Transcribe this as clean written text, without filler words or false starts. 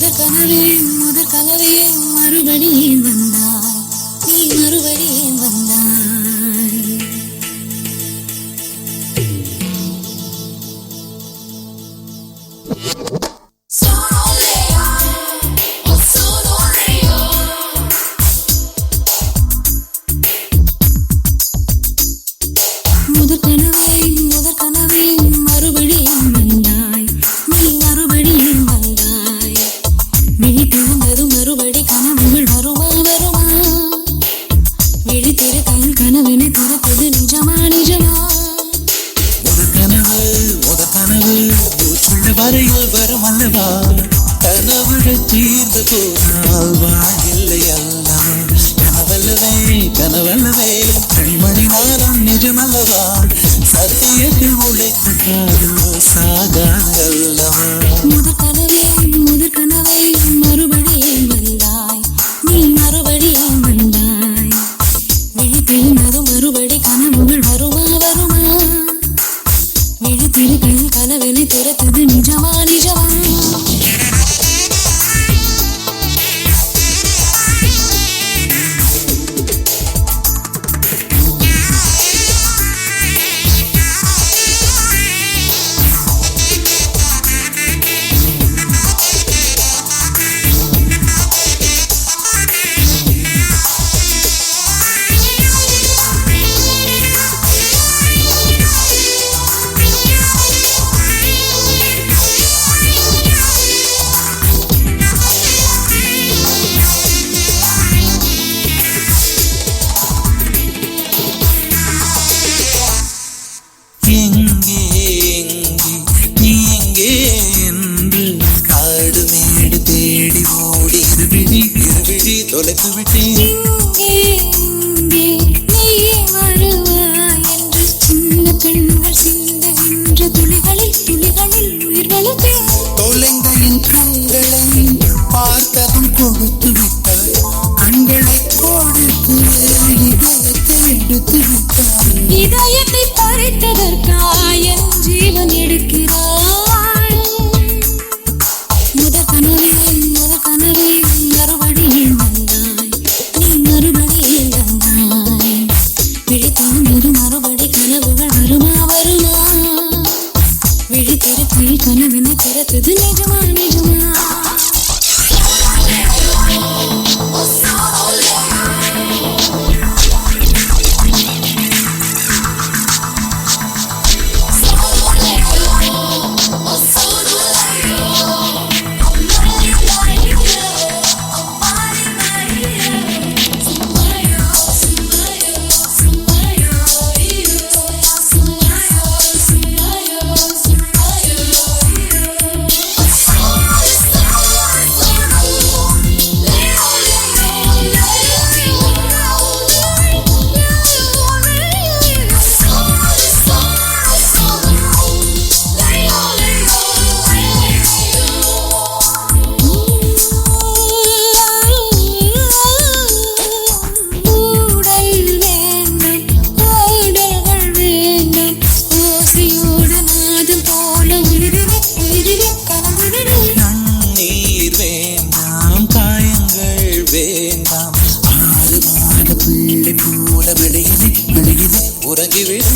முதற் கனவே மறுபடியும் வந்தாய், நீ மறுபடியும் வந்தாய். முதற் கனவே மறுபடியும் வந்தாய், நீ மறுபடியும் வந்தாய். விழி திறந்ததும் மறுபடி கனவுகள் வருமா வருமா? விழி திறக்கையில் கனவினை திறப்பது நிஜமா நிஜமா? முதற் கனவு உள்ள வரையில் வரும் அல்லவா? கனவுகள் தீர்ந்து போனால் வாழ்வில்லை அல்லவா? கனவல்லவே கண்மணி நானும் நிஜமல்லவா? சத்தியத்தில் உழைத்த காதல் சாகாது அல்லவா? முதற் கனவே மறுபடியும் வந்தாய், நீ மறுபடியும் வந்தாய். விழி திறந்ததும் மறுபடி கனவுகள் வருமா வருமா? விழி திறக்கையில் கனவினை திறத்தது நிஜமா நிஜமா? தொலைத்து விட்டேன். இங்கே நீ வருவாய் என்று சின்ன பெண்கள் சிந்துகின்ற துளிகளில் உயிர்களுக்கு தொலைந்த என் கண்களை பார்த்ததும் கொடுத்து விட்டாய். கண்களை கொடுத்து இதயத்தை எடுத்து விட்டாய். இதயத்தை பறித்ததற்காய் என் ஜீவன் எடுக்கிறாய். முதற் கனவே மறுபடியும் வந்தாய், நீ மறுபடியும் வந்தாய். விழித்தாந்தது மறுபடி கனவுகள் வருமா வருமா? விழி திறக்கையில் கனவினை திறத்தது நிஜமா நிஜமா? பிள்ளை போல மெழுகுது உறங்கிவிடு.